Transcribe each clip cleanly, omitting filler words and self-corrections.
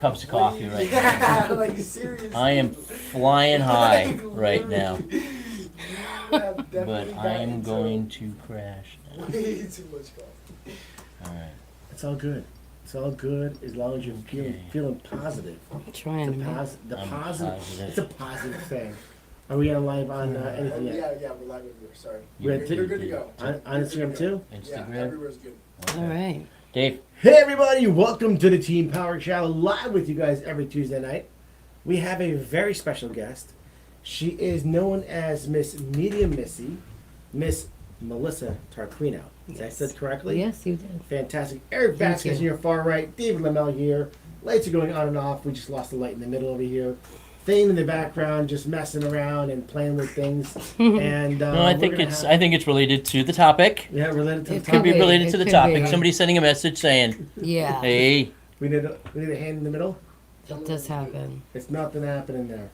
cups of coffee right now. Yeah, like seriously. I am flying high right now, But but I am going to crash now. way too much coffee. All right. It's all good. It's all good as long as you're feeling positive. I'm trying to make I'm Positive. It's a positive thing. Are we on live on anything yet? Yeah, we're live over here. Sorry. We're You're good to go. On Instagram too? Yeah, Instagram. everywhere's good. All right. Dave. Hey everybody, welcome to the Team Power Channel, live with you guys every Tuesday night. We have a very special guest. She is known as Miss Medium Missy, Miss Melissa Tarquino. Did I say it correctly? Yes, you did. Fantastic. Eric Thank Vasquez in you. your far right, David Lamel here. Lights are going on and off. We just lost the light in the middle over here. Thane in the background, just messing around and playing with things. And No, I think it's related to the topic. yeah, related to It the Could could be topic. related It to the could topic. be. Somebody's sending a message saying, Yeah, "Hey, We need a hand in the middle. it does happen. It's nothing happening there.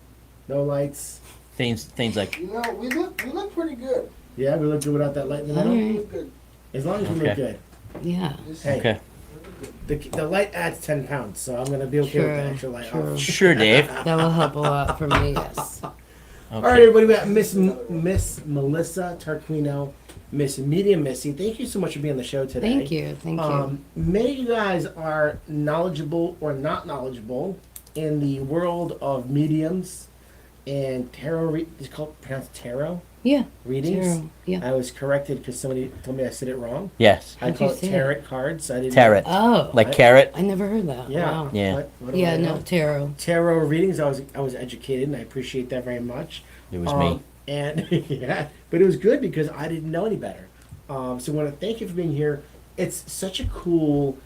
No lights. Thane's like, You know, we look pretty good. Yeah, we look good without that light in the All middle. We right. look good. As long as we Okay. look good. Yeah. Just- Hey. okay, we look good. The light adds 10 pounds, so I'm going to be okay with the True, extra light true. off. sure, Dave." That will help a lot for me, yes. All right, Okay. everybody, we got Miss Melissa Tarquino, Miss Medium Missy. Thank you so much for being on the show today. Thank you. Thank you. Many of you guys are knowledgeable or not knowledgeable in the world of mediums and tarot. It's called pronounced tarot Yeah. readings. Tarot. Yeah. I was corrected because somebody told me I said it wrong. Yes, I How'd call you it say it? tarot cards. I didn't. tarot, Oh. like carrot. I never heard that. Yeah. Wow. Yeah. What do Yeah, I no, know? tarot. Tarot readings. I was educated, and I appreciate that very much. It was me. And yeah, but it was good because I didn't know any better. So I want to thank you for being here. It's such a cool,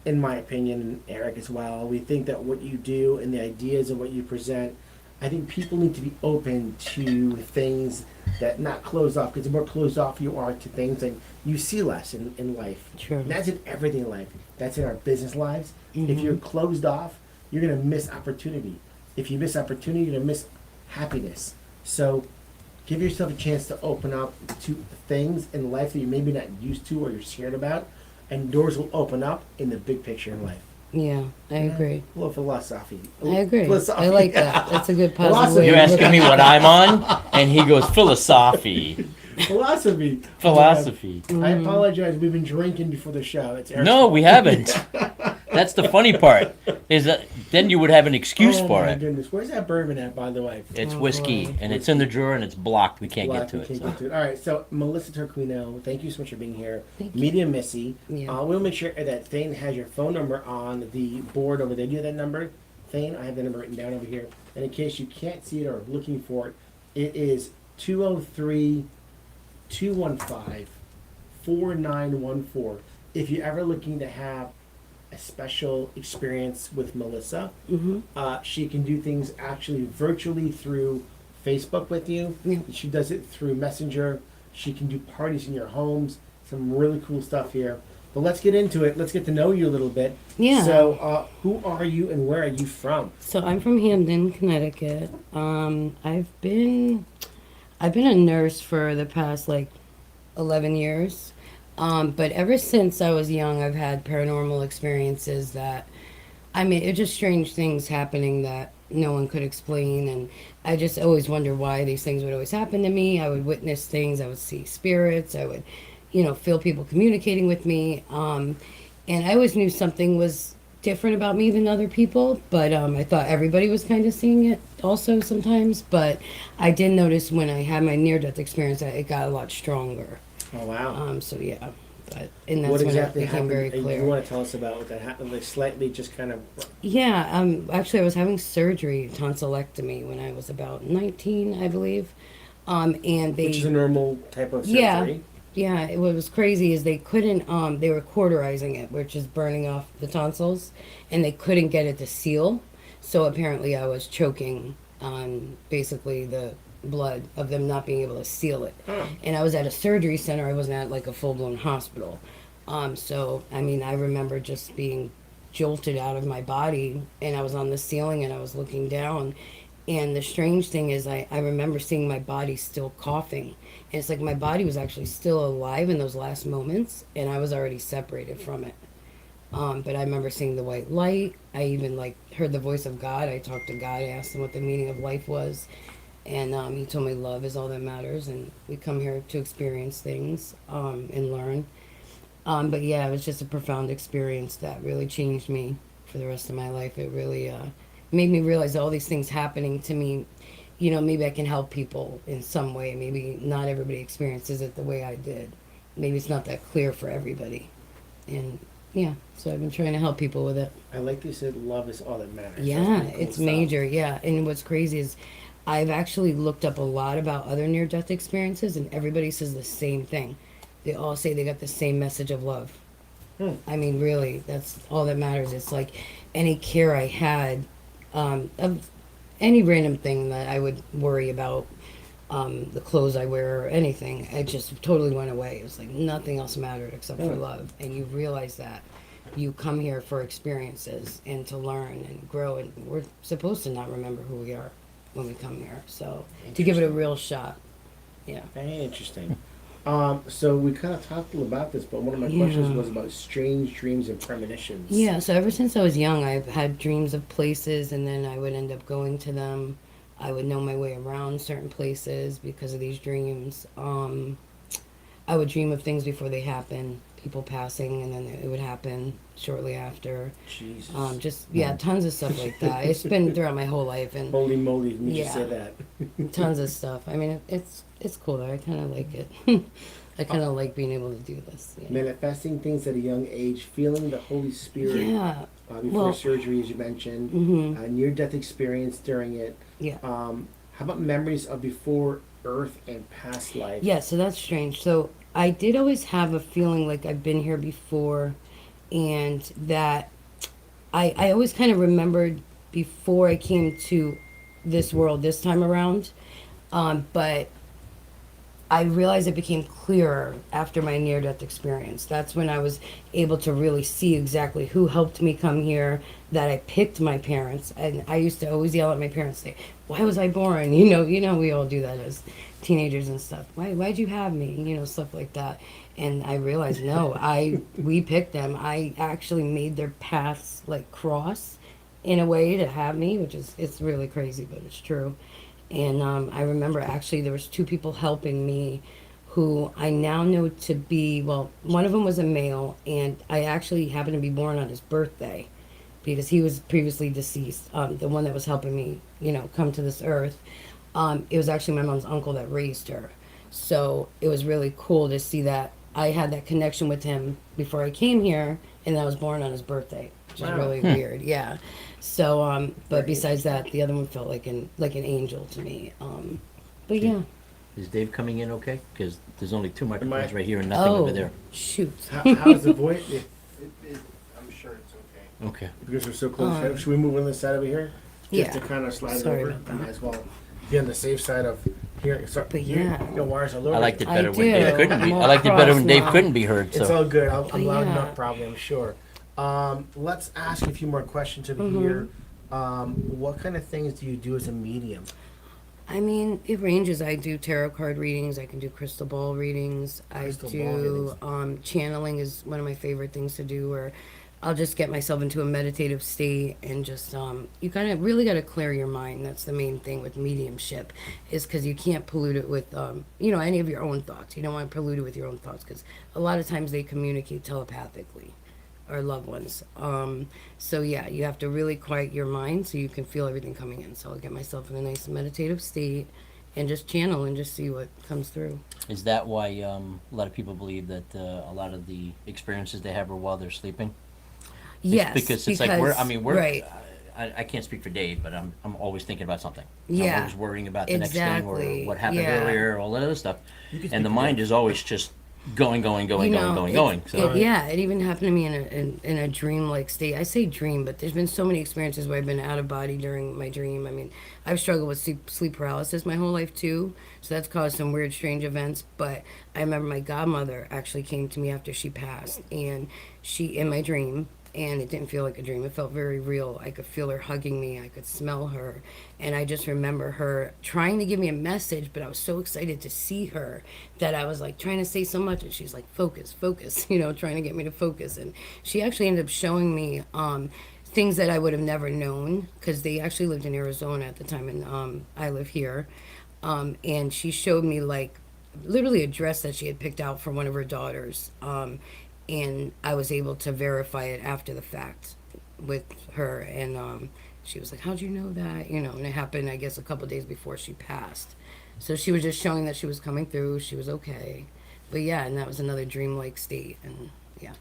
in my opinion, and Eric as well. We think that what you do and the ideas of what you present, I think people need to be open to things that not closed off. Because the more closed off you are to things, and you see less in life. True. And that's in everything in life. That's in our business lives. If Mhm. you're closed off, you're gonna miss opportunity. If you miss opportunity, you're gonna miss happiness. So give yourself a chance to open up to things in life that you're maybe not used to or you're scared about, and doors will open up in the big picture in life. Yeah, I agree. A little philosophy. I agree. Philosophy. I like that. That's a good positive Philosophy. way You're to asking look me at what it. I'm on, and he goes philosophy. Philosophy. Philosophy. I apologize. We've been drinking before the show. It's Eric's No, fault. we haven't. That's the funny part. Is that then you would have an excuse Oh for my it. goodness. Where's that bourbon at, by the way? It's Oh, whiskey, boy. and it's in the drawer, and it's blocked. We can't Black, get to we it. can't So. get to it. All right, so Melissa Tarquino, thank you so much for being here. Thank you. Medium Missy. Yeah. We'll make sure that Thane has your phone number on the board over there. Do you have that number? Thane, I have the number written down over here. And in case you can't see it or are looking for it, it is 203-215-4914. If you're ever looking to have a special experience with Melissa, Mhm. she can do things actually virtually through Facebook with you. Yeah. She does it through Messenger. She can do parties in your homes. Some really cool stuff here. But let's get into it. Let's get to know you a little bit. Yeah. So, who are you and where are you from? So I'm from Hamden, Connecticut. I've been a nurse for the past like 11 years. But ever since I was young, I've had paranormal experiences that, I mean, it's just strange things happening that no one could explain. And I just always wonder why these things would always happen to me. I would witness things. I would see spirits. I would, feel people communicating with me. And I always knew something was different about me than other people, but I thought everybody was kind of seeing it also sometimes. But I did notice when I had my near-death experience that it got a lot stronger. Oh, wow. So yeah, and that's What when exactly it became happened? very You clear. want to tell us about what that happened? Like slightly just kind of... Yeah, actually I was having surgery, tonsillectomy, when I was about 19, I believe. And they... Which is a normal type of surgery. Yeah. Yeah, what was crazy is they couldn't, they were cauterizing it, which is burning off the tonsils, and they couldn't get it to seal. So apparently I was choking on basically the blood of them not being able to seal it. Huh. And I was at a surgery center, I wasn't at like a full-blown hospital. So, I mean, I remember just being jolted out of my body, and I was on the ceiling and I was looking down. And the strange thing is I remember seeing my body still coughing. And it's like my body was actually still alive in those last moments, and I was already separated from it. But I remember seeing the white light. I even like heard the voice of God. I talked to God. I asked him what the meaning of life was, and he told me love is all that matters. And we come here to experience things and learn. But yeah, it was just a profound experience that really changed me for the rest of my life. It really made me realize all these things happening to me. You know, maybe I can help people in some way. Maybe not everybody experiences it the way I did. Maybe it's not that clear for everybody. And yeah, so I've been trying to help people with it. I like you said love is all that matters. Yeah, That's pretty cool it's stuff. major. Yeah, and what's crazy is I've actually looked up a lot about other near-death experiences, and everybody says the same thing. They all say they got the same message of love. I mean, really, that's all that matters. It's like any care I had of any random thing that I would worry about, the clothes I wear or anything, it just totally went away. It was like nothing else mattered except for love. And you realize that you come here for experiences and to learn and grow. And we're supposed to not remember who we are when we come here. So to give it a real shot. Yeah. Very interesting. So we kind of talked a little about this, but one of my questions was about strange dreams and premonitions. Yeah, so ever since I was young, I've had dreams of places, and then I would end up going to them. I would know my way around certain places because of these dreams. I would dream of things before they happen, people passing, and then it would happen shortly after. Jesus. Tons of stuff like that. It's been throughout my whole life, and Holy moly, you Yeah. just say that. tons of stuff. I mean, it's cool though. I kind of like it. I kind of like being able to do this. Yeah. Manifesting things at a young age, feeling the Holy Spirit Yeah. before Well- surgery, as you mentioned, Mhm. near-death experience during it. Yeah. How about memories of before Earth and past life? Yeah, so that's strange. So I did always have a feeling like I've been here before, and that I always kind of remembered before I came to this world this time around. But I realized it became clearer after my near death experience. That's when I was able to really see exactly who helped me come here, that I picked my parents. And I used to always yell at my parents, say, why was I born? You know, we all do that as teenagers and stuff. Why'd you have me? You know, stuff like that. And I realized, no, we picked them. I actually made their paths like cross in a way to have me, which is, it's really crazy, but it's true. And I remember actually there was two people helping me who I now know to be, well, one of them was a male, and I actually happened to be born on his birthday because he was previously deceased. The one that was helping me, you know, come to this earth. It was actually my mom's uncle that raised her. So it was really cool to see that I had that connection with him before I came here, and I was born on his birthday, which is Wow. really weird. Yeah. So, but besides that, the other one felt like an angel to me. But yeah. Is Dave coming in okay? Because there's only two Am microphones I- right here and nothing over there. Shoot. How's the voice? I'm sure it's okay. Okay. Because we're so close. Should we move on this side over here? Just Yeah. to kind of slide Sorry it over. about that. Might as well be on the safe side of here. So, But yeah. your wires all over. I liked it I better when do. Dave couldn't be. I'm I all liked it better cross when Dave now. couldn't be heard. It's So all good. I'm But loud yeah. enough, probably. I'm sure. Let's ask a few more questions over Mm-hmm. here. What kind of things do you do as a medium? I mean, it ranges. I do tarot card readings. I can do crystal ball readings. Crystal I ball do readings. channeling is one of my favorite things to do. Where I'll just get myself into a meditative state and just you kind of really got to clear your mind. That's the main thing with mediumship, is because you can't pollute it with you know, any of your own thoughts. You don't want to pollute it with your own thoughts because a lot of times they communicate telepathically. Our loved ones. So yeah, you have to really quiet your mind so you can feel everything coming in. So I'll get myself in a nice meditative state and just channel and just see what comes through. is that why a lot of people believe that a lot of the experiences they have are while they're sleeping? Yes, Because it's like we're right. I can't speak for Dave, but I'm always thinking about something. Yeah. I'm always worrying about the next thing Exactly. or what happened Yeah. earlier, all that other stuff. You can And the speak mind is always just going. You know, So yeah, it even happened to me in a dream-like state. I say dream, but there's been so many experiences where I've been out of body during my dream. I mean, I've struggled with sleep paralysis my whole life too, so that's caused some weird, strange events. But I remember my godmother actually came to me after she passed, and she, in my dream, and it didn't feel like a dream. It felt very real. I could feel her hugging me. I could smell her. And I just remember her trying to give me a message, but I was so excited to see her that I was like trying to say so much. And she's like, focus, focus, trying to get me to focus. And she actually ended up showing me things that I would have never known, because they actually lived in Arizona at the time, and I live here. And she showed me like literally a dress that she had picked out for one of her daughters. And I was able to verify it after the fact with her. And she was like, "How'd you know that?" And it happened, I guess, a couple days before she passed. So she was just showing that she was coming through. She was okay. But yeah, and that was another dreamlike state. And yeah.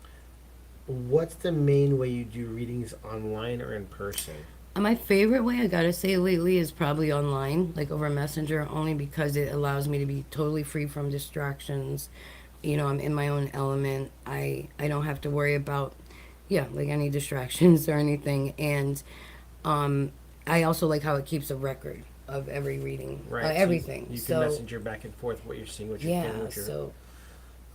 What's the main way you do readings, online or in person? My favorite way, I gotta say, lately is probably online, like over Messenger, only because it allows me to be totally free from distractions. I'm in my own element. I don't have to worry about, yeah, like any distractions or anything. And I also like how it keeps a record of every reading, Right. everything. You can So messenger back and forth what you're seeing, what you're yeah, feeling, what you're... so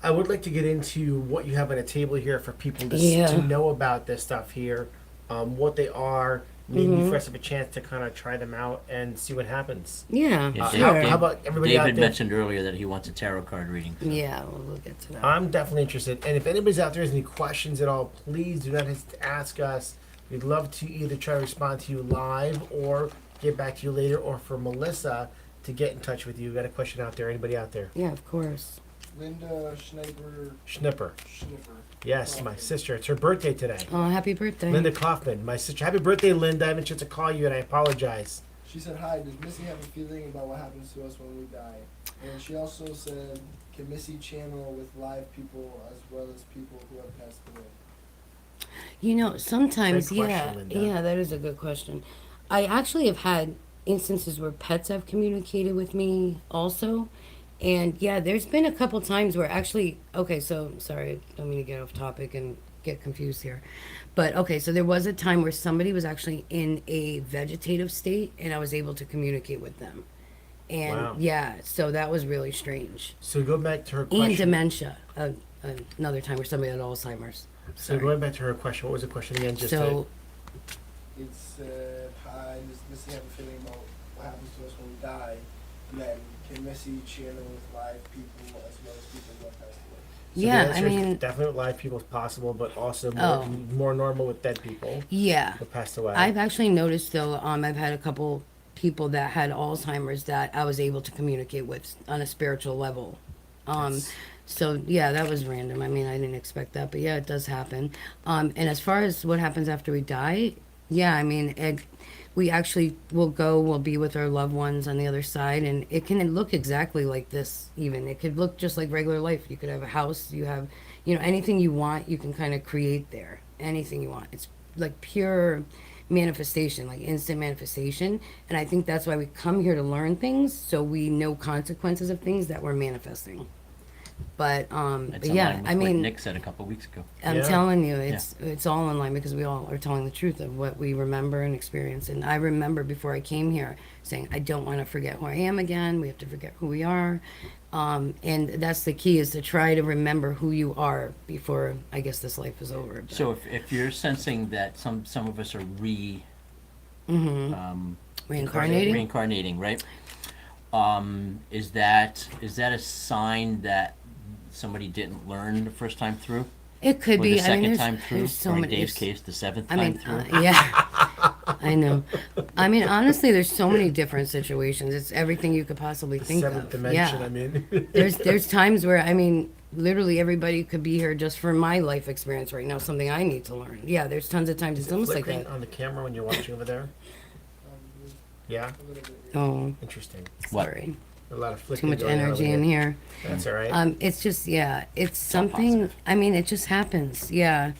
I would like to get into what you have on a table here for people to, Yeah. to know about this stuff here, what they are, maybe Mm-hmm. for us have a chance to kind of try them out and see what happens. yeah, Yeah, sure. How about everybody out David there? mentioned earlier that he wants a tarot card reading. Yeah, we'll get to that. I'm definitely interested. And if anybody's out there has any questions at all, please do not hesitate to ask us. We'd love to either try to respond to you live or get back to you later, or for Melissa to get in touch with you. Got a question out there? Anybody out there? Yeah, of course. Linda Schneider Schnipper. Schnipper. Yes, my sister. It's her birthday today. Oh, happy birthday. Linda Kaufman, my sister. Happy birthday, Linda. I haven't chance to call you, and I apologize. She said, "Hi, does Missy have a feeling about what happens to us when we die?" And she also said, "Can Missy channel with live people as well as people who have passed away?" Sometimes, Great question, yeah, Linda. yeah, that is a good question. I actually have had instances where pets have communicated with me also. And yeah, there's been a couple times where actually, okay, so sorry, I don't mean to get off topic and get confused here. But okay, so there was a time where somebody was actually in a vegetative state and I was able to communicate with them. And Wow. yeah, so that was really strange. So go back to her question. And dementia, another time where somebody had Alzheimer's. So Sorry. going back to her question, what was the question again? Just So, It said, "Hi, does Missy have a feeling about what happens to us when we die?" And then, "Can Missy channel with live people as well as people who have passed away?" so yeah, the I answer is mean, definitely with live people is possible, but also more, Oh. more normal with dead people yeah. who passed away. I've actually noticed though, I've had a couple people that had Alzheimer's that I was able to communicate with on a spiritual level. That's- So yeah, that was random. I mean, I didn't expect that, but yeah, it does happen. And as far as what happens after we die, yeah, I mean, we actually we'll be with our loved ones on the other side, and it can look exactly like this. Even it could look just like regular life. You could have a house, you have, anything you want, you can kind of create there. Anything you want. It's like pure manifestation, like instant manifestation. And I think that's why we come here to learn things, so we know consequences of things that we're manifesting. But That's in yeah, line with I what mean, Nick said a couple weeks ago. I'm Yeah. telling you, it's all in line because we all are telling the truth of what we remember and experience. And I remember before I came here saying, I don't want to forget who I am again. We have to forget who we are. And that's the key, is to try to remember who you are before, I guess, this life is over. But- So if you're sensing that some of us are Reincarnating? reincarnating, right? Is that a sign that somebody didn't learn the first time through? It could Or be. the second there's, time through? there's so or in many. Dave's there's- case, the seventh I time mean, through? yeah, I know. I mean, honestly, there's so many different situations. It's everything you could possibly think Seventh of. dimension, yeah. I mean. There's times where, I mean, literally everybody could be here just for my life experience right now, something I need to learn. Yeah, there's tons of times it's almost like Flickering that. on the camera when you're watching over there? Yeah? A little bit. Yeah. Oh, Interesting. What? sorry. A lot of Too flickering much going on energy over in here. That's all right. It's just, yeah, it's all something, positive. I mean, it just happens. Yeah.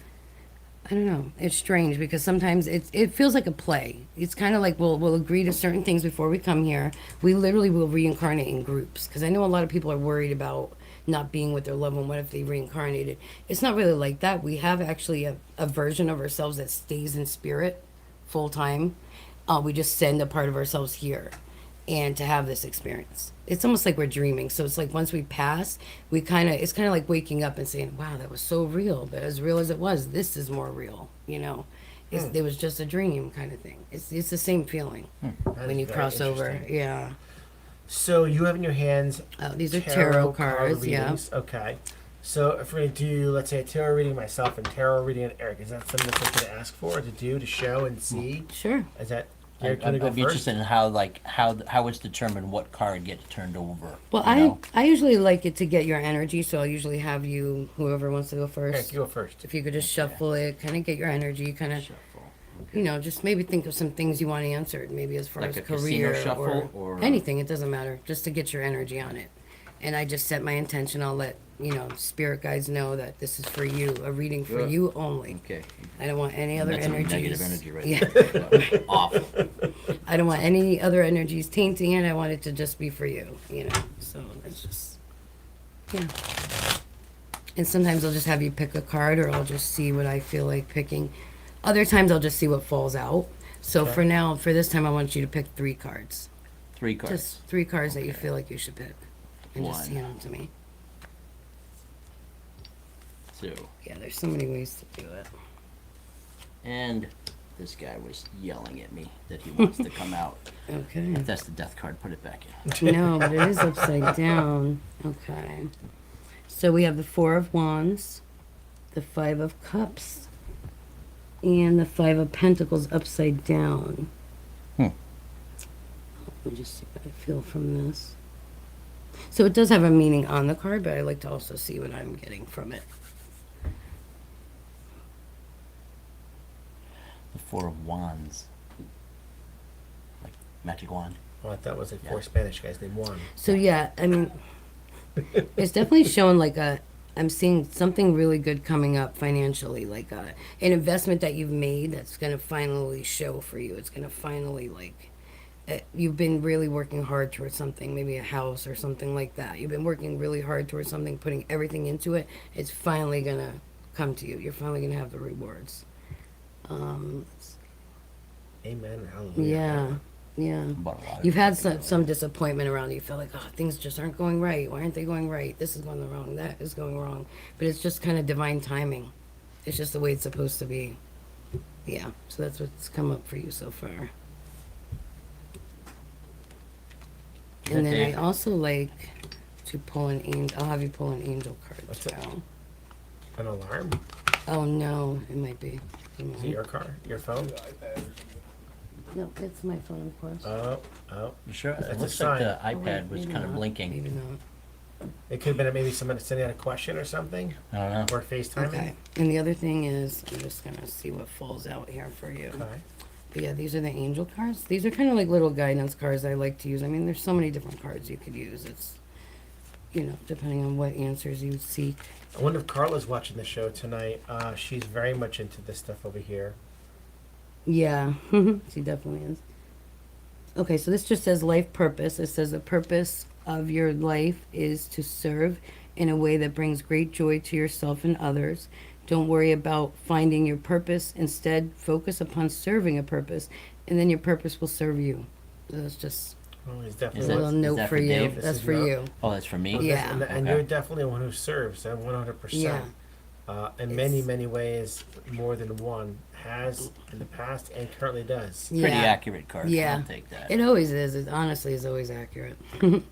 I don't know. It's strange because sometimes it feels like a play. It's kind of like we'll agree to certain things before we come here. We literally will reincarnate in groups, because I know a lot of people are worried about not being with their loved one. What if they reincarnated? It's not really like that. We have actually a version of ourselves that stays in spirit full time. We just send a part of ourselves here. and to have this experience. It's almost like we're dreaming. So it's like once we pass, it's kind of like waking up and saying, wow, that was so real. But as real as it was, this is more real, you know. It was just a dream kind of thing. It's the same feeling That when is you very cross over. interesting. Yeah. So you have in your hands Oh, these are tarot cards, yeah. readings. Okay. So if we're going to do, let's say, a tarot reading myself and tarot reading Eric, is that something that's okay to ask for, to do, to show and see? Sure. Is that, I- Eric, going to go I'd be first? interested in how it's determined what card gets turned over. Well, you know? I usually like it to get your energy, so I'll usually have you, whoever wants to go first. Eric, you go first. If you could just shuffle it, kind of get your energy, kind of, Shuffle. you know, just maybe think of some things you want answered, maybe as far Like as a casino career shuffle or- anything. It doesn't matter, just to get your energy on it. And I just set my intention. I'll let spirit guides know that this is for you, a reading for Good. you only. Okay. I don't want any other That's some energies. negative energy right Yeah. there. Awful. I don't want any other energies tainting it. I want it to just be for you, you know. So it's just, yeah. And sometimes I'll just have you pick a card, or I'll just see what I feel like picking. Other times I'll just see what falls out. So Okay. for this time, I want you to pick 3 cards. 3 cards. Just 3 cards that you Okay. feel like you should pick. And just One. hand them to me. 2. Yeah, there's so many ways to do it. And this guy was yelling at me that he wants to come out. Okay. If that's the death card, put it back in. No, but it is upside down. Okay. So we have the 4 of Wands, the 5 of Cups, and the 5 of Pentacles upside down. Hmm. Let me just see what I feel from this. So it does have a meaning on the card, but I like to also see what I'm getting from it. The 4 of Wands. Like magic wand. Well, that was like Yeah. 4 Spanish guys named Juan. So yeah, I mean, it's definitely showing like I'm seeing something really good coming up financially, like an investment that you've made that's going to finally show for you. It's going to finally you've been really working hard towards something, maybe a house or something like that. You've been working really hard towards something, putting everything into it. It's finally going to come to you. You're finally going to have the rewards. Amen. Hallelujah. Yeah. But a lot of You've had people some disappointment around you. You feel like, oh, things just aren't going right. Why aren't they going right? This is going wrong. That is going wrong. But it's just kind of divine timing. It's just the way it's supposed to be. Yeah. So that's what's come up for you so far. And then I Okay. also like to pull an angel. I'll have you pull an angel card What's it? too. An alarm? Oh no, it might be. Is it your car? Your phone? No, it's my phone, of course. Oh. You sure? That's It a looks like the sign. Oh, wait, iPad was maybe kind of not. blinking. Maybe not. It could have been maybe someone sending out a question or something, I don't know. or FaceTiming. Okay. And the other thing is, I'm just gonna see what falls out here for you. Okay. But yeah, these are the angel cards. These are kind of like little guidance cards I like to use. I mean, there's so many different cards you could use. It's, depending on what answers you seek. I wonder if Carla's watching the show tonight. She's very much into this stuff over here. Yeah, she definitely is. Okay, so this just says life purpose. It says the purpose of your life is to serve in a way that brings great joy to yourself and others. Don't worry about finding your purpose. Instead, focus upon serving a purpose, and then your purpose will serve you. So that's just Oh, he's Is a definitely. that- little note that for for you. Dave? This That's is for not- you. Oh, that's for me? Yeah. And Okay. you're definitely one who serves, 100%. Yeah. In many, many ways, more than one has in the past and currently does. Pretty Yeah. accurate card. Yeah. I'll take that. It always is. It honestly is always accurate. Um,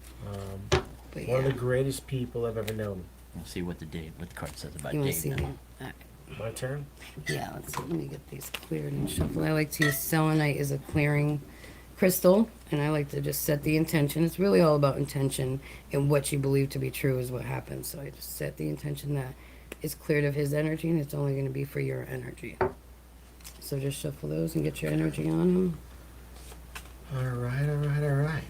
But One of the yeah. greatest people I've ever known. We'll see what what the card says about You want Dave to see now. them? My turn? Yeah, let's see. Let me get these cleared and shuffled. I like to use selenite as a clearing crystal, and I like to just set the intention. It's really all about intention, and what you believe to be true is what happens. So I just set the intention that it's cleared of his energy, and it's only going to be for your energy. So just shuffle those and get your energy on them. All right.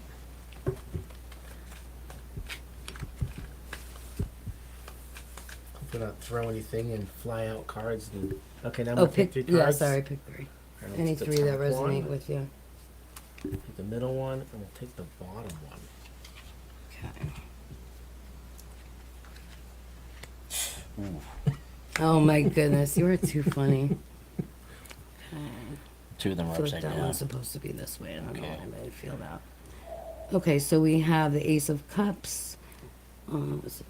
Hopefully not throw anything and fly out cards. And okay, now I'm Oh, gonna pick pick. 3 Yeah, cards. sorry, pick 3. All right, Any we'll take 3 the that top resonate one, with you. take the middle one, and we'll take the bottom one. Okay. Ooh. Oh my goodness, you are too funny. Okay. 2 of them I are feel like upside that down. one's supposed to be this way. I don't know Okay. why I made it feel that. Okay, so we have the Ace of Cups,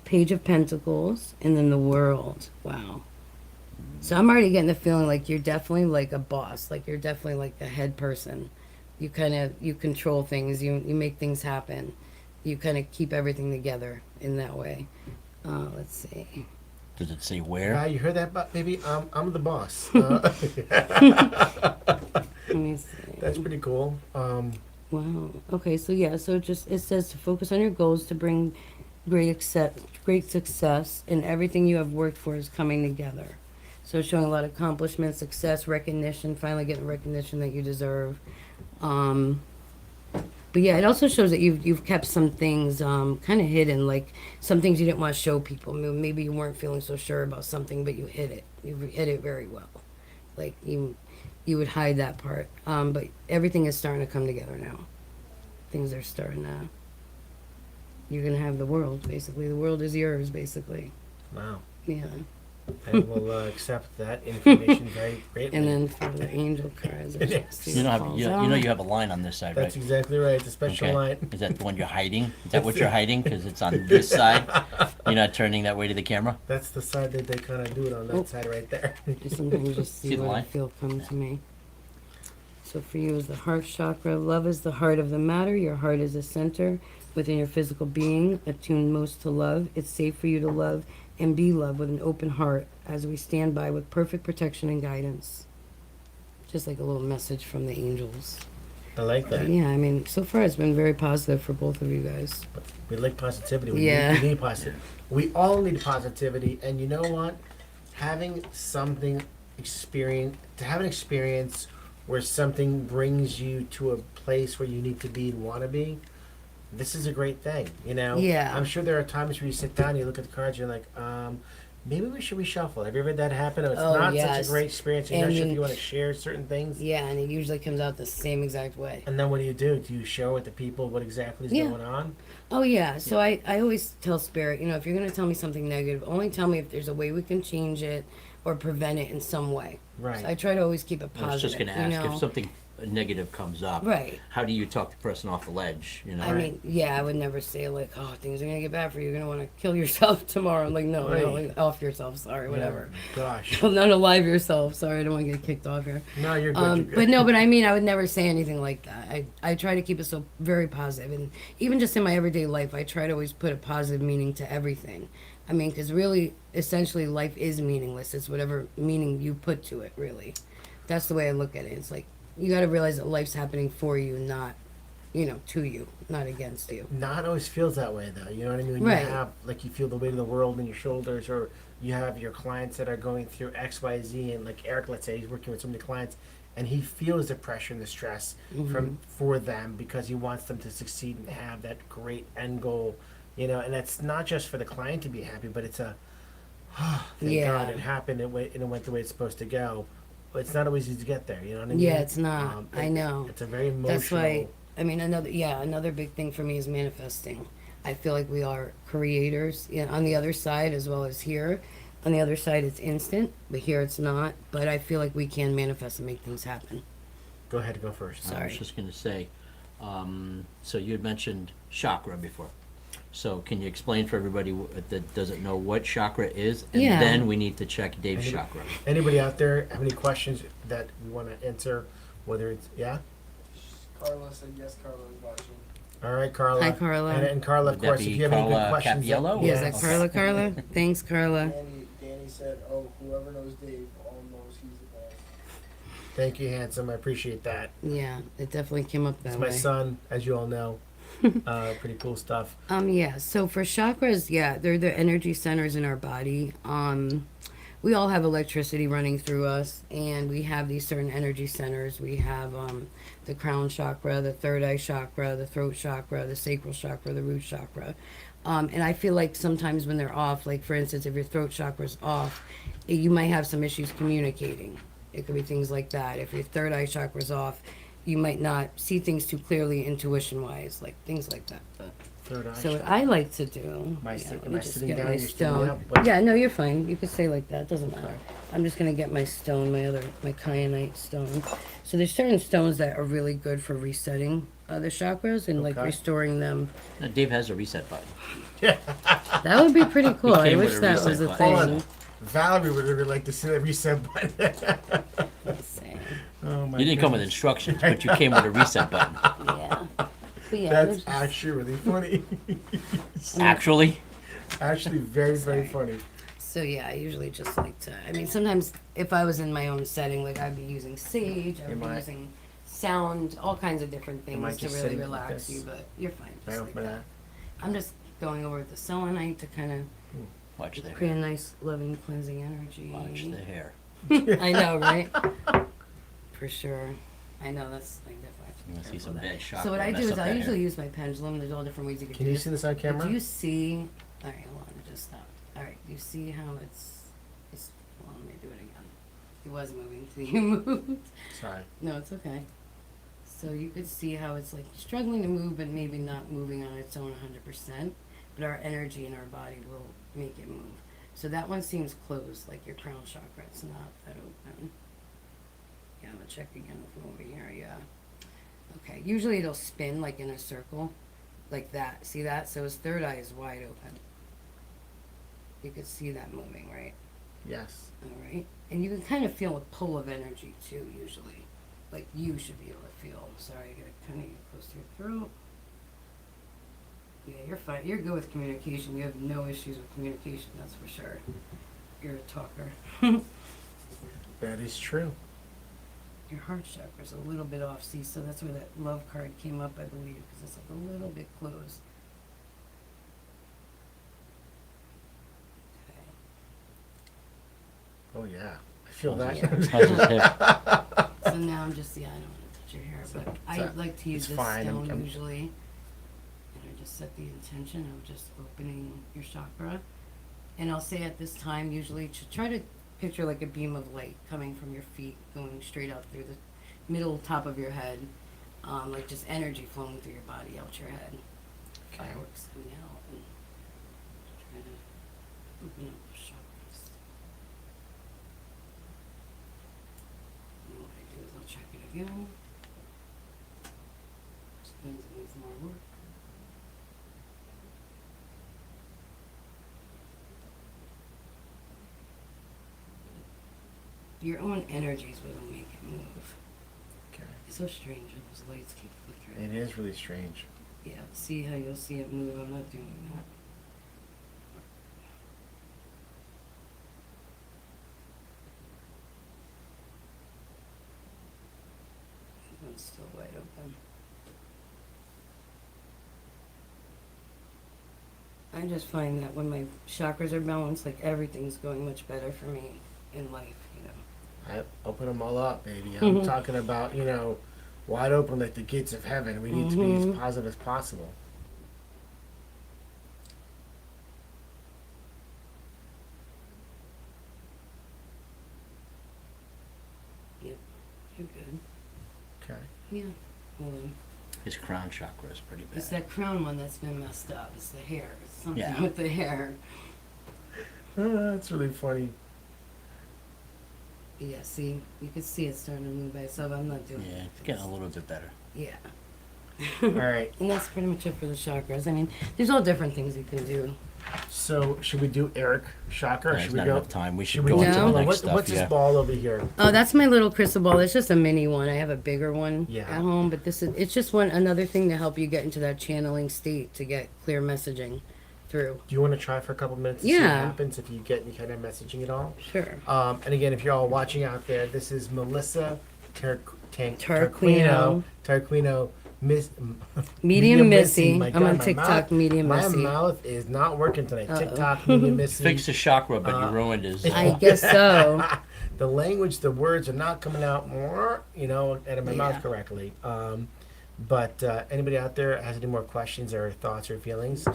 Page of Pentacles, and then the World. Wow. So I'm already getting the feeling like you're definitely like a boss, like you're definitely like a head person. You control things, you make things happen. You kind of keep everything together in that way. Let's see. Does it say where? You heard that, baby? I'm the boss. Let me see. That's pretty cool. Wow. Okay, so yeah, so it says to focus on your goals to bring great success, and everything you have worked for is coming together. So it's showing a lot of accomplishment, success, recognition, finally getting the recognition that you deserve. But yeah, it also shows that you've kept some things kind of hidden, like some things you didn't want to show people. Maybe you weren't feeling so sure about something, but you hid it. You hid it very well. Like you would hide that part. But everything is starting to come together now. Things are starting to. You're gonna have the world, basically. The world is yours, basically. Wow. Yeah. I will accept that information very greatly. And then for the angel cards, I should see You what know, falls you out. know you have a line on this side, That's right? exactly right. It's a special Okay. line. Is that the one you're hiding? Is that what you're hiding? Because it's on this side. You're not turning that way to the camera. That's the side that they kind of do it on that Oh. side right there. I sometimes just See see the what I line? feel come to me. So for you is the heart chakra. Love is the heart of the matter. Your heart is the center within your physical being, attuned most to love. It's safe for you to love and be loved with an open heart as we stand by with perfect protection and guidance. Just like a little message from the angels. I like But that. yeah, I mean, so far it's been very positive for both of you guys. We like positivity. Yeah. We need positivity. We all need positivity. And you know what? Having something to have an experience where something brings you to a place where you need to be and want to be, this is a great thing, you know? Yeah. I'm sure there are times where you sit down, you look at the cards, you're like, maybe we should reshuffle. Have you ever had that happen? It's Oh, not such yes. a great experience. You're not And sure if you- you want to share certain things. Yeah, and it usually comes out the same exact way. And then what do you do? Do you share with the people what exactly is Yeah. going on? Oh yeah, so I always tell Spirit, if you're gonna tell me something negative, only tell me if there's a way we can change it or prevent it in some way. Right. So I try to always keep it I positive. was just going to ask if something negative comes up. Right. How do you talk the person off the ledge? You know. I mean, yeah, I would never say like, oh, things are gonna get bad for you. You're gonna want to kill yourself tomorrow. I'm like, no, Right. like, off yourself. Sorry, whatever. Gosh. Not alive yourself. Sorry, I don't want to get kicked off here. No, you're good. You're good. But no, but I mean, I would never say anything like that. I try to keep it so very positive, and even just in my everyday life, I try to always put a positive meaning to everything. I mean, because really, essentially, life is meaningless. It's whatever meaning you put to it. Really, that's the way I look at it. It's like you got to realize that life's happening for you, not, to you, not against you. Not always feels that way though. You know what I mean? When Right. you have like you feel the weight of the world on your shoulders, or you have your clients that are going through X, Y, Z, and like Eric, let's say he's working with so many clients, and he feels the pressure and the stress for them because he wants them to succeed and have that great end goal. And it's not just for the client to be happy, but it's a thank Yeah. God it happened and it went the way it's supposed to go. But it's not always easy to get there. You know what I mean? Yeah, it's not. I know. It's a very emotional. That's why. I mean, another big thing for me is manifesting. I feel like we are creators on the other side as well as here. On the other side, it's instant, but here it's not. But I feel like we can manifest and make things happen. Go ahead, go first. I Sorry. was just going to say, so you had mentioned chakra before. So can you explain for everybody that doesn't know what chakra is? And Yeah. then we need to check Dave's Anybody- chakra. Anybody out there have any questions that we want to answer? Whether it's Carla said yes. Carla is watching. all right, Carla. Hi, Carla. And Carla, of Would that course, be if you have any good Carla questions, Capiello? Yeah, Yeah. is that Okay. Carla? Thanks, Carla. Danny said, "Oh, whoever knows Dave, all knows he's the best." Thank you, handsome. I appreciate that. Yeah, it definitely came up that It's way. my son, as you all know. Pretty cool stuff. Yeah. So for chakras, yeah, they're the energy centers in our body. We all have electricity running through us, and we have these certain energy centers. We have the crown chakra, the third eye chakra, the throat chakra, the sacral chakra, the root chakra. And I feel like sometimes when they're off, like for instance, if your throat chakra's off, you might have some issues communicating. It could be things like that. If your third eye chakra's off, you might not see things too clearly intuition-wise, like things like that. But, Third eye. so what I like to do. Am I yeah, sit- let am me I just sitting get down? my You're standing stone. up? What- Yeah, no, you're fine. You could say like that. Doesn't matter. I'm just gonna get my stone, my kyanite stone. So there's certain stones that are really good for resetting the chakras and like Okay. restoring them. Now, Dave has a reset button. That would be pretty cool. I came wish with a that reset was a button. Hold thing. on. Valerie would really like to see that reset button. Let's see. Oh my You didn't come with goodness. instructions, but you came with a reset button. Yeah. But yeah, That's there's- actually really funny. Actually, Actually, very, very Sorry. funny. So yeah, I usually just like to. I mean, sometimes if I was in my own setting, like I'd be using sage, I would be Am I- using sound, all kinds of different Am I things to just really sitting like relax this? you. But you're fine. Can I Just like open that. that? I'm just going over with the selenite to kind of watch the create a hair. nice, loving, cleansing energy. Watch the hair. I know, right? For sure. I know that's like definitely. You want to see some careful with bad that. shock. So what I mess do up is I that usually hair. use my pendulum. There's all different ways you can Can do you this. see this on But camera? do you see? All right, hold on. I just stopped. All right. Do you see how it's? Well, let me do it again. It was moving till you moved. Sorry. No, it's okay. So you could see how it's like struggling to move, but maybe not moving on its own 100%. But our energy in our body will make it move. So that one seems closed, like your crown chakra. It's not that open. Yeah, I'm gonna check again from over here. Yeah. Okay. Usually it'll spin like in a circle, like that. See that? So his third eye is wide open. You could see that moving, right? Yes. All right. And you can kind of feel a pull of energy too, usually. Like you should be able to feel. Sorry, I gotta kind of get close to your throat. Yeah, you're fine. You're good with communication. You have no issues with communication, that's for sure. You're a talker. That is true. Your heart chakra's a little bit off, see, so that's where that love card came up, I believe, because it's like a little bit closed. Okay. Oh yeah. I feel How's that. his- how's his hip? So now I'm just, yeah, I don't want to touch your hair, but I So, like to use it's this fine, stone I'm- usually. And I just set the intention of just opening your chakra. And I'll say at this time, usually, try to picture like a beam of light coming from your feet, going straight up through the middle top of your head. Like just energy flowing through your body, out your head. Okay. Fireworks coming out. And try to open up the chakras. And what I do is I'll check it again. Sometimes it needs more work. Your own energy is what will make it move. Okay. It's so strange when those lights keep flickering. It is really strange. Yeah, see how you'll see it move. I'm not doing that. That one's still wide open. I just find that when my chakras are balanced, like everything's going much better for me in life, you know. I open them all up, baby. I'm Mhm. talking about, wide open like the gates of heaven. We need to be as Mhm. positive as possible. You're good. Okay. Yeah. Hold on. His crown chakra is pretty bad. It's that crown one that's been messed up. It's the hair. It's something Yeah. with the hair. That's really funny. Yeah, see, you can see it starting to move by itself. I'm not doing Yeah, it. it's getting a little bit better. Yeah. All right. And that's pretty much it for the chakras. I mean, there's all different things you can do. So should we do Eric Chakra? Or There's should we not go? enough time. We should Should we go do into No. the next What's stuff. this Yeah. ball over here? Oh, that's my little crystal ball. It's just a mini one. I have a bigger one Yeah. at home, but it's just another thing to help you get into that channeling state to get clear messaging through. Do you want to try for a couple minutes to see what Yeah. happens if you get any kind of messaging at all? Sure. And again, if you're all watching out there, this is Melissa Tarquino. Tarquino, Miss Medium Missy. My I'm God, on my TikTok, mouth- Medium My Missy. mouth is not working tonight. Uh-oh. TikTok, Medium Missy. Fix the chakra, but you Uh, ruined his. I guess so. The language, the words are not coming out more, out of my Yeah. mouth correctly. But anybody out there has any more questions or thoughts or feelings?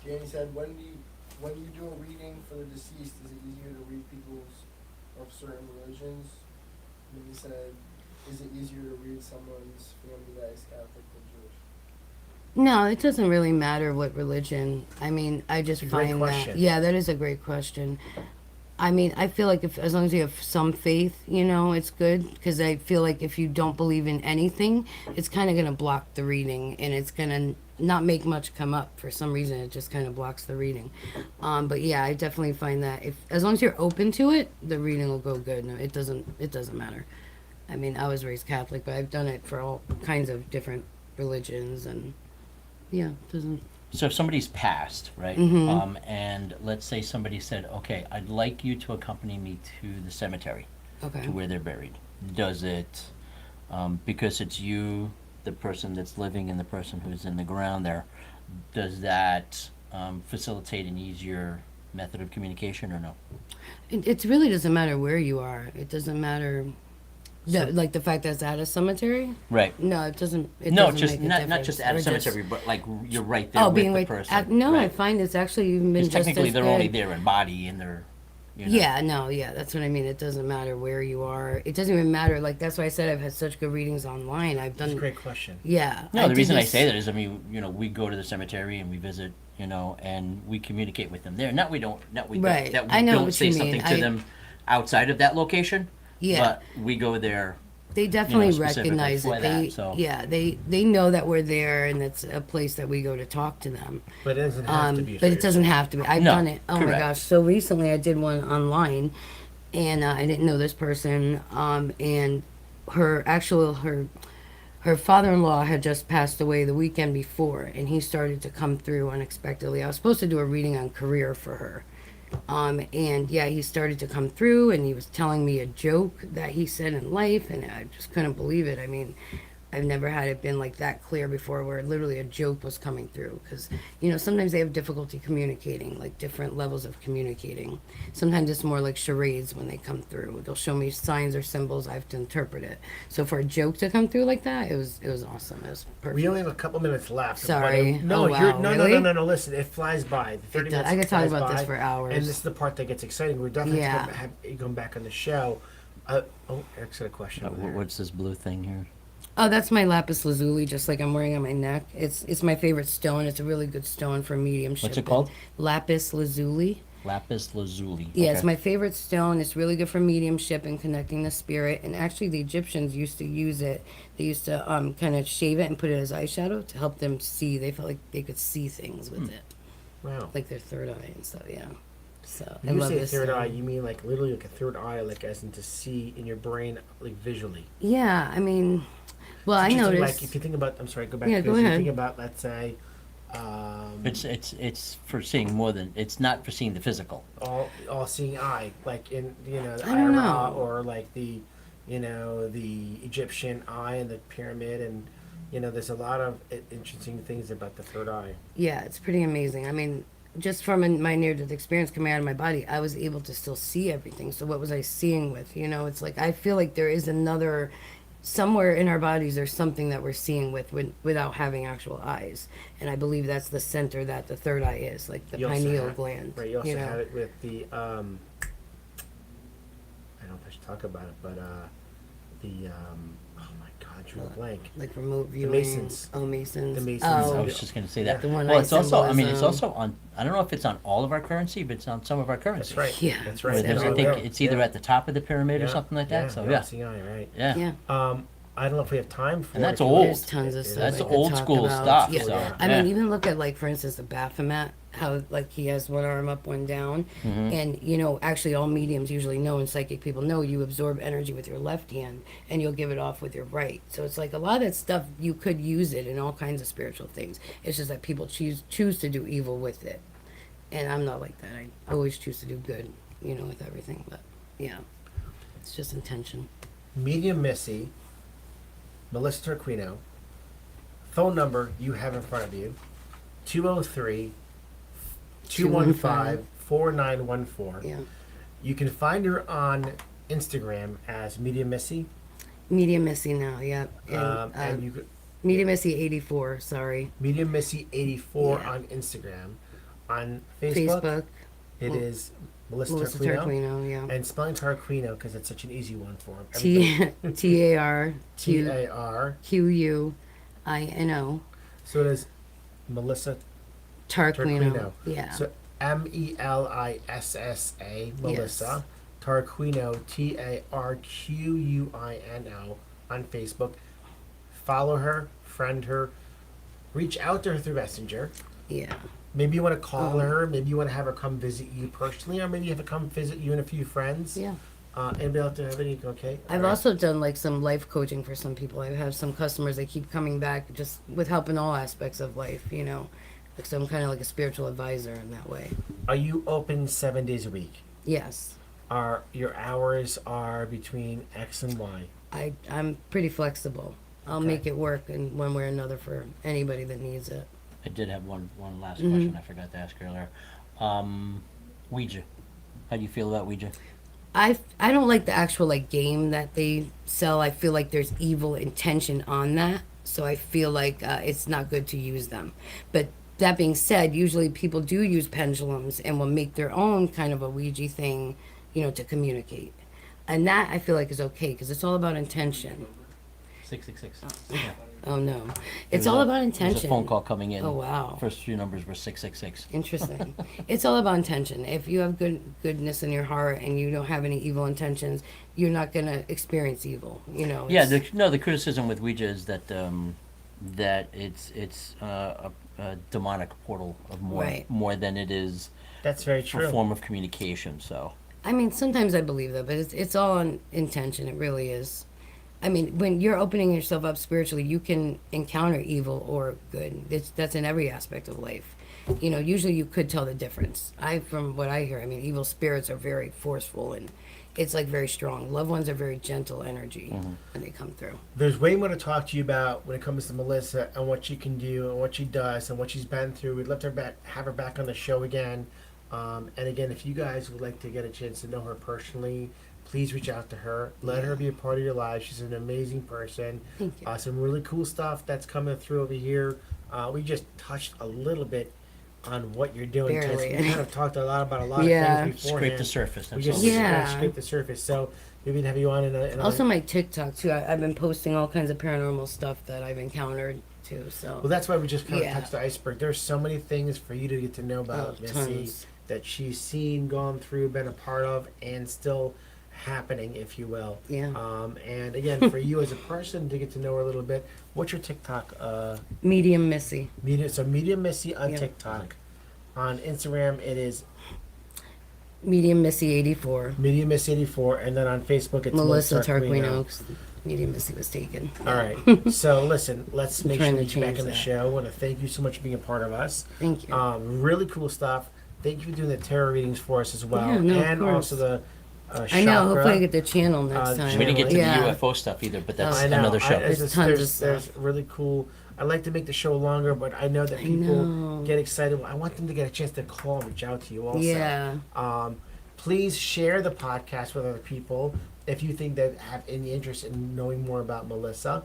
Danny said, when you do a reading for the deceased, is it easier to read people's of certain religions? And he said, is it easier to read someone's family that is Catholic than Jewish? No, it doesn't really matter what religion. I mean, I just It's a great find question. that. Yeah, that is a great question. I mean, I feel like if as long as you have some faith, it's good. Because I feel like if you don't believe in anything, it's kind of gonna block the reading, and it's gonna not make much come up for some reason. It just kind of blocks the reading. But yeah, I definitely find that if as long as you're open to it, the reading will go good. No, it doesn't matter. I mean, I was raised Catholic, but I've done it for all kinds of different religions, and yeah, it doesn't. So if somebody's passed, right, Mm-hmm. and let's say somebody said, okay, I'd like you to accompany me to the cemetery, Okay. to where they're buried. Does it, because it's you, the person that's living, and the person who's in the ground there, does that facilitate an easier method of communication or no? It really doesn't matter where you are. It doesn't matter. Like the fact that it's at a cemetery? Right. No, it doesn't. It No, doesn't just make a not difference. just at a Or just- cemetery, but like you're right there Oh, with being the right. person. No, I right. find it's actually even been Because just technically as they're good. only there in body and they're, Yeah, no, yeah, that's what I mean. It doesn't matter where you are. It doesn't even matter. Like that's why I said I've had such good readings online. I've That's done. a great question. Yeah. No, the did reason I this- say that is, I mean, we go to the cemetery and we visit, and we communicate with them there. Not we don't, not we don't, Right. that we I know don't what say you something mean. to them outside of that location. Yeah. But we go there. They definitely specifically recognize for it. that, They so. yeah, they know that we're there and it's a place that we go to talk to them. But it doesn't have to be. But it doesn't have to be. I've No, done it. Oh my correct. gosh! So recently, I did one online, and I didn't know this person. And her father-in-law had just passed away the weekend before, and he started to come through unexpectedly. I was supposed to do a reading on career for her. And yeah, he started to come through, and he was telling me a joke that he said in life, and I just couldn't believe it. I mean, I've never had it been like that clear before, where literally a joke was coming through. Because sometimes they have difficulty communicating, like different levels of communicating. Sometimes it's more like charades when they come through. They'll show me signs or symbols. I have to interpret it. So for a joke to come through like that, it was awesome. It was perfect. We only have a couple minutes left. Sorry. But no, Oh, you're, wow. no, Really? no, no, no, no. Listen, it flies by. The 30 does. minutes I could talk flies about this by, for hours. And this is the part that gets exciting. We're definitely Yeah. going to have you come back on the show. Eric's got a question. over there. What's this blue thing here? Oh, that's my lapis lazuli, just like I'm wearing on my neck. It's my favorite stone. It's a really good stone for mediumship. What's it called? Lapis lazuli. Lapis lazuli. Yeah, it's Okay. my favorite stone. It's really good for mediumship and connecting the spirit. And actually, the Egyptians used to use it. They used to kind of shave it and put it as eyeshadow to help them see. They felt like they could see things with it, Wow. like their third eye and stuff. Yeah. So I When you love say this third stone. eye, you mean like literally like a third eye, like as in to see in your brain, like visually. Yeah, I mean, well, I Just noticed. Like if you think about, I'm sorry, go back. Yeah, to go this. You ahead. think about, let's say, It's for seeing more than, it's not for seeing the physical. all seeing eye, like in the I don't Ra, know. or like the the Egyptian eye and the pyramid, and there's a lot of interesting things about the third eye. Yeah, it's pretty amazing. I mean, just from my near-death experience coming out of my body, I was able to still see everything. So what was I seeing with? It's like I feel like there is another, somewhere in our bodies, there's something that we're seeing without having actual eyes. And I believe that's the center that the third eye is, like the You also pineal have- gland. Right. You also know? have it with the I don't know if I should talk about it, but oh my God, drew a blank. Like remote viewing. Masons. Oh, Masons. The Masons. I Oh, was just going to say that. The one Well, eye it's also, I mean, it's symbolism. also on, I don't know if it's on all of our currency, but it's on some of our currency. That's right. Yeah. That's Where right. there's, I Yeah. think it's either Yeah. at the top of the pyramid or Yeah. something like that. Yeah, So the yeah, LCI, right. yeah. yeah. I don't know if we have time for And that's it. old. There's tons of stuff. That's I could old talk school about. stuff, Yeah. so, I yeah. mean, even look at, like, for instance, the Baphomet, how, like, he has one arm up, one down. Mm-hmm. And, actually all mediums usually know, and psychic people know, you absorb energy with your left hand and you'll give it off with your right. So it's like a lot of that stuff, you could use it in all kinds of spiritual things. It's just that people choose to do evil with it. And I'm not like that. I always choose to do good, with everything. But, yeah, it's just intention. Medium Missy, Melissa Turquino, phone number you have in front of you, 203 215 4914. Yeah. You can find her on Instagram as Medium Missy. Medium Missy now, yep. And you could Medium Missy 84, sorry. Medium Missy 84 Yeah. on Instagram. On Facebook, Facebook, it is Melissa Melissa Turquino. Tarquino, yeah. And spelling Tarquino because it's such an easy one for him. Tarquino. Tarquino. So So it is Melissa Tarquino. Tarquino. Yeah. So Melissa, Melissa Tarquino, Tarquino on Facebook. Follow her, friend her, reach out to her through Messenger. Yeah. Maybe you want to call her. Maybe you want to have her come visit you personally, or maybe you have her come visit you and a few friends. Yeah. Anybody else have any? Okay. I've All right. also done like some life coaching for some people. I have some customers that keep coming back just with help in all aspects of life, you know. Like, so I'm kind of like a spiritual advisor in that way. Are you open 7 days a week? Yes. Are your hours are between X and Y? I'm pretty flexible. I'll Okay. make it work in one way or another for anybody that needs it. I did have one last Mm-hmm. question I forgot to ask earlier. Ouija. How do you feel about Ouija? I don't like the actual like game that they sell. I feel like there's evil intention on that, so I feel like it's not good to use them. But that being said, usually people do use pendulums and will make their own kind of a Ouija thing, you know, to communicate, and that I feel like is okay because it's all about intention. 666. Oh no, It it's was all a- about There intention. was a phone call coming in. Oh wow. First few numbers were 666. Interesting. It's all about intention. If you have goodness in your heart and you don't have any evil intentions, you're not gonna experience evil. You know. Yeah, it's- the criticism with Ouija is that that it's a demonic portal of Right. more than it is That's very a true. form of communication. So I mean, sometimes I believe that, but it's all on intention. It really is. I mean, when you're opening yourself up spiritually, you can encounter evil or good. That's in every aspect of life. You know, usually you could tell the difference. From what I hear, I mean, evil spirits are very forceful and it's like very strong. Loved ones are very gentle energy when they come through. There's way more to talk to you about when it comes to Melissa and what she can do and what she does and what she's been through. We'd love to have her back on the show again. And again, if you guys would like to get a chance to know her personally, please reach out to her. Let her be a part of your life. She's an amazing person. Thank you. Some really cool stuff that's coming through over here. We just touched a little bit on what you're doing. 'Cause Barely. we kind of talked about a lot Yeah. of things beforehand. scrape the surface. We That's just all. Yeah. scraped the surface. So maybe we'd have you on in a Also, my TikTok too. I've been posting all kinds of paranormal stuff that I've encountered too. So Well, that's why we just kind of Yeah. touched the iceberg. There's so many things for you to get to know about Missy tons. that she's seen, gone through, been a part of, and still happening, if you will. Yeah. And again, for you as a person to get to know her a little bit, what's your TikTok? Medium Missy. Medium Missy on Yeah. TikTok. On Instagram, it is Medium Missy 84. Medium Missy 84, and then on Facebook, it's Melissa Tarquino. Tarquino. 'Cause Medium Missy was taken. All right. So listen, let's make sure trying we to get you back change on the that. show. I want to thank you so much for being a part of us. Thank you. Really cool stuff. Thank you for doing the tarot readings for us as well, Yeah, no, of and course. also the I know. Hopefully, I chakra. get the channel next time. We didn't get to Yeah. the UFO stuff either, but that's I know. another show. There's, There's tons of there's stuff. really cool. I like to make the show longer, but I know that I people know. get excited. I want them to get a chance to call and reach out to you also. Yeah. Please share the podcast with other people if you think that have any interest in knowing more about Melissa.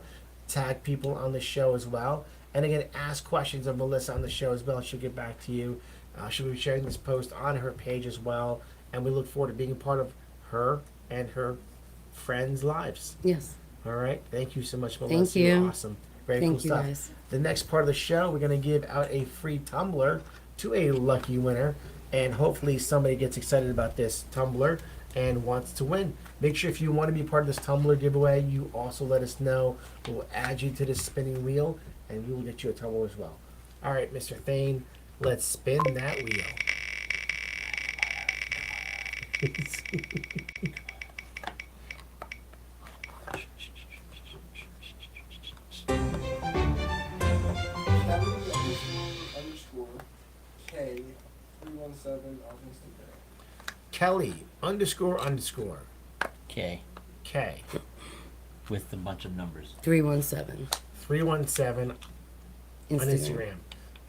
Tag people on the show as well. And again, ask questions of Melissa on the show as well. She'll get back to you. She'll be sharing this post on her page as well. And we look forward to being a part of her and her friends' lives. Yes. All right. Thank you so much, Melissa. Thank You're you. awesome. Very Thank cool you, stuff. guys. The next part of the show, we're going to give out a free tumbler to a lucky winner. And hopefully somebody gets excited about this tumbler and wants to win. Make sure if you want to be part of this tumbler giveaway, you also let us know. We'll add you to the spinning wheel, and we will get you a tumbler as well. All right, Mr. Thane, let's spin that wheel. Kelly underscore K 317 on Instagram. Kelly __ Okay, K with a bunch of numbers. 317. 317 on Instagram. Instagram.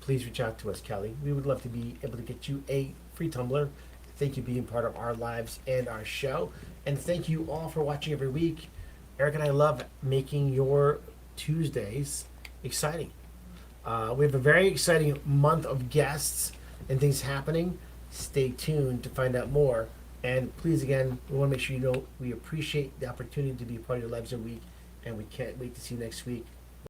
Please reach out to us, Kelly. We would love to be able to get you a free tumbler. Thank you for being part of our lives and our show. And thank you all for watching every week. Eric and I love making your Tuesdays exciting. We have a very exciting month of guests and things happening. Stay tuned to find out more. And please, again, we want to make sure you know we appreciate the opportunity to be a part of your lives every week. And we can't wait to see you next week.